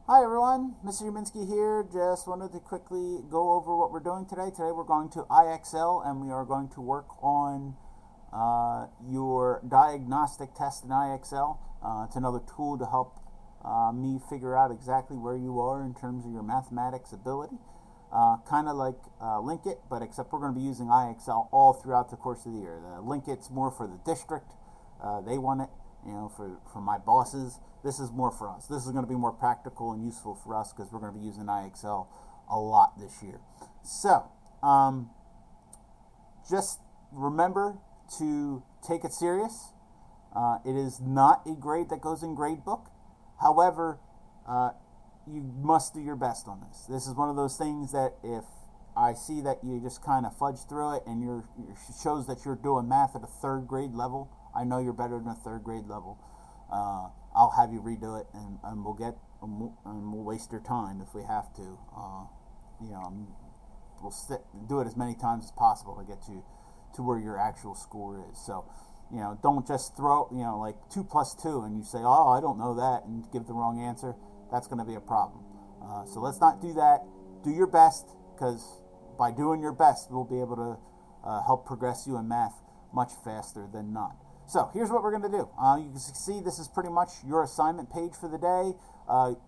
Hi everyone, Mr. Uminski here. Just wanted to quickly go over what we're doing today. Today we're going to IXL and we are going to work on your diagnostic test in IXL. It's another tool to help me figure out exactly where you are in terms of your mathematics ability. Kind of like Linkit, but except we're going to be using IXL all throughout the course of the year. The Linkit's more for the district. They want it, for my bosses. This is more for us. This is going to be more practical and useful for us because we're going to be using IXL a lot this year. So, just remember to take it serious. It is not a grade that goes in gradebook. However, you must do your best on this. This is one of those things that if I see that you just kind of fudge through it and it shows that you're doing math at a third grade level, I know you're better than a third grade level. I'll have you redo it, and we'll waste your time if we have to. We'll do it as many times as possible to get you to where your actual score is. So, don't just throw, like 2 plus 2 and you say, oh, I don't know that, and give the wrong answer. That's going to be a problem. So let's not do that. Do your best, because by doing your best, we'll be able to help progress you in math much faster than not. So here's what we're going to do. You can see this is pretty much your assignment page for the day,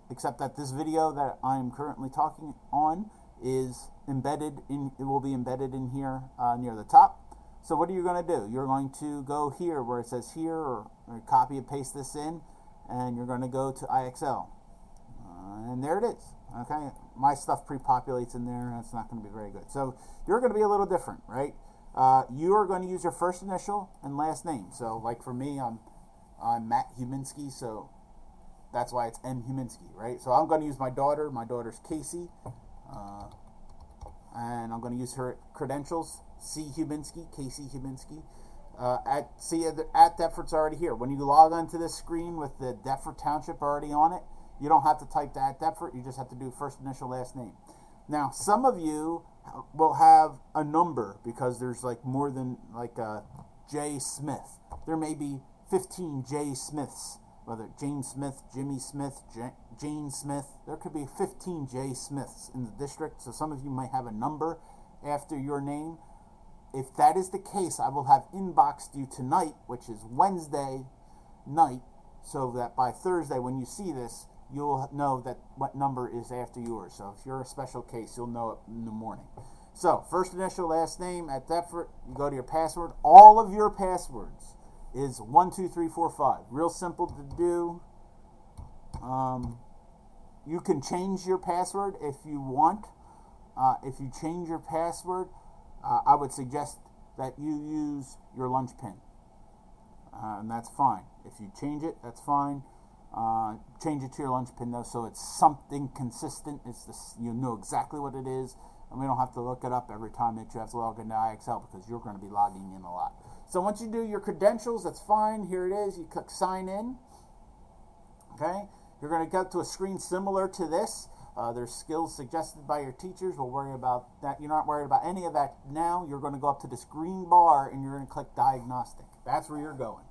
except that this video that I'm currently talking on is embedded in, it will be embedded in here near the top. So what are you going to do? You're going to go here where it says here, or copy and paste this in, and you're going to go to IXL. And there it is. Okay, my stuff pre-populates in there, and it's not going to be very good. So you're going to be a little different, right? You are going to use your first initial and last name. So, like for me, I'm Matt Huminski, so that's why it's M Huminski, right? So I'm going to use my daughter. My daughter's Casey, and I'm going to use her credentials: C Huminski, Casey Huminski. At Deptford's already here. When you log onto this screen with the Deptford Township already on it, you don't have to type the at Deptford. You just have to do first initial, last name. Now, some of you will have a number because there's like more than like a J Smith. There may be 15 J Smiths, whether James Smith, Jimmy Smith, Jane Smith. There could be 15 J Smiths in the district. So some of you might have a number after your name. If that is the case, I will have inboxed you tonight, which is Wednesday night, so that by Thursday when you see this, you'll know that what number is after yours. So if you're a special case, you'll know it in the morning. So first initial, last name at Deptford. You go to your password. All of your passwords is 1, 2, 3, 4, 5. Real simple to do. You can change your password if you want. If you change your password, I would suggest that you use your lunch pin, and that's fine. If you change it, that's fine. Change it to your lunch pin though, so it's something consistent. It's this, you know exactly what it is, and we don't have to look it up every time that you have to log into IXL because you're going to be logging in a lot. So once you do your credentials, that's fine. Here it is. You click sign in. Okay, you're going to get to a screen similar to this. There's skills suggested by your teachers. We'll worry about that. You're not worried about any of that now. You're going to go up to this green bar and you're going to click diagnostic. That's where you're going.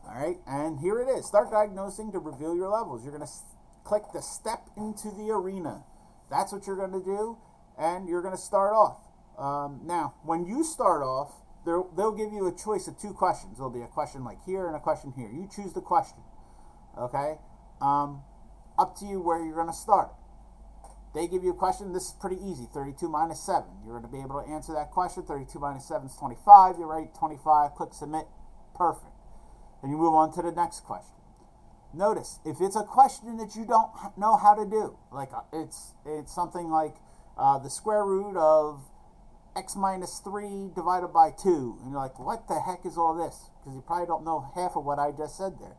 All right, and here it is. Start diagnosing to reveal your levels. You're going to click the step into the arena. That's what you're going to do, and you're going to start off. Now, when you start off, they'll give you a choice of 2 questions. There'll be a question like here and a question here. You choose the question. Okay, up to you where you're going to start. They give you a question. This is pretty easy. 32 minus 7. You're going to be able to answer that question. 32 minus 7 is 25. You're right. 25. Click submit. Perfect. Then you move on to the next question. Notice, if it's a question that you don't know how to do, like it's something like the square root of x minus 3 divided by 2, and you're like, what the heck is all this? Because you probably don't know half of what I just said there.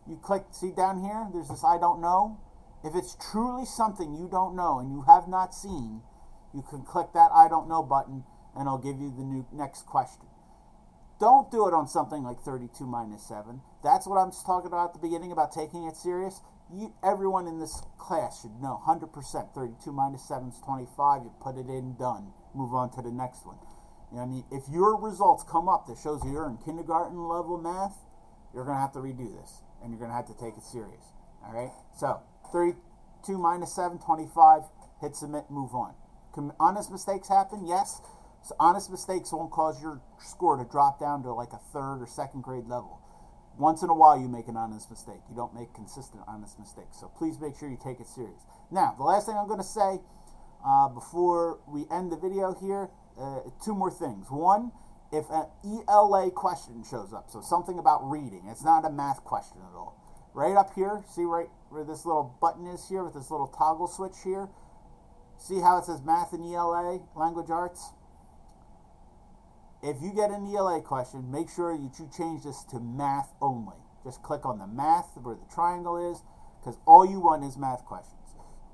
You click, see down here, there's this I don't know. If it's truly something you don't know and you have not seen, you can click that I don't know button, and it'll give you the next question. Don't do it on something like 32 minus 7. That's what I'm talking about at the beginning about taking it serious. Everyone in this class should know 100%. 32 minus 7 is 25. You put it in, done. Move on to the next one. You know what I mean? If your results come up that shows you're in kindergarten level math, you're going to have to redo this, and you're going to have to take it serious. All right? So, 2 minus 7, 25. Hit submit, move on. Honest mistakes happen? Yes. So honest mistakes won't cause your score to drop down to like a third or second grade level. Once in a while you make an honest mistake. You don't make consistent honest mistakes. So please make sure you take it serious. Now, the last thing I'm going to say before we end the video here, 2 more things. One, if an ELA question shows up, so something about reading, it's not a math question at all. Right up here, see right where this little button is here with this little toggle switch here? See how it says math and ELA, language arts? If you get an ELA question, make sure that you change this to math only. Just click on the math where the triangle is, because all you want is math questions.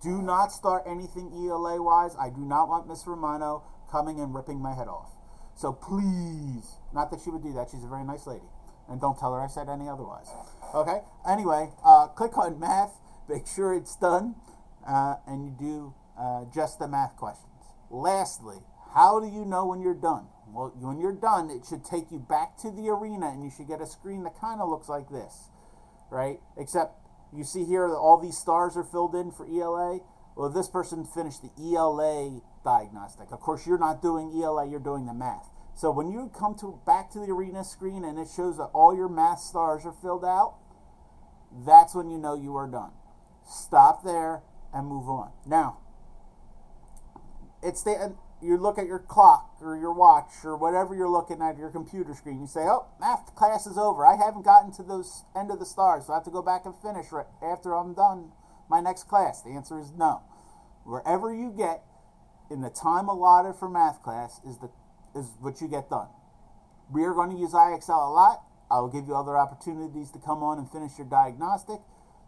Do not start anything ELA-wise. I do not want Miss Romano coming and ripping my head off. So please, not that she would do that. She's a very nice lady. And don't tell her I said any otherwise. Okay? Anyway, click on math. Make sure it's done. And you do just the math questions. Lastly, how do you know when you're done? Well, when you're done, it should take you back to the arena and you should get a screen that kind of looks like this, right? Except you see here that all these stars are filled in for ELA. Well, this person finished the ELA Diagnostic. Of course, you're not doing ELA, you're doing the math. So when you come back to the arena screen and it shows that all your math stars are filled out, that's when you know you are done. Stop there and move on. Now, you look at your clock or your watch or whatever you're looking at your computer screen. You say, oh, math class is over. I haven't gotten to those end of the stars, so I have to go back and finish right after I'm done my next class. The answer is no. Wherever you get in the time allotted for math class is what you get done. We are going to use IXL a lot. I will give you other opportunities to come on and finish your diagnostic.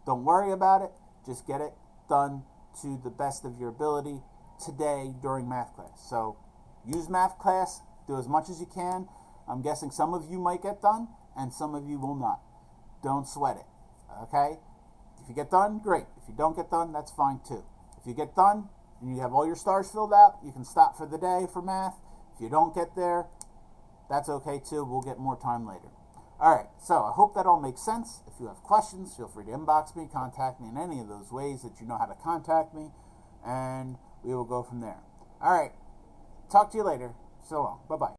Don't worry about it. Just get it done to the best of your ability today during math class. So use math class, do as much as you can. I'm guessing some of you might get done and some of you will not. Don't sweat it, okay? If you get done, great. If you don't get done, that's fine too. If you get done and you have all your stars filled out, you can stop for the day for math. If you don't get there, that's okay too. We'll get more time later. All right, so I hope that all makes sense. If you have questions, feel free to inbox me, contact me in any of those ways that you know how to contact me, and we will go from there. All right. Talk to you later. So long. Bye-bye.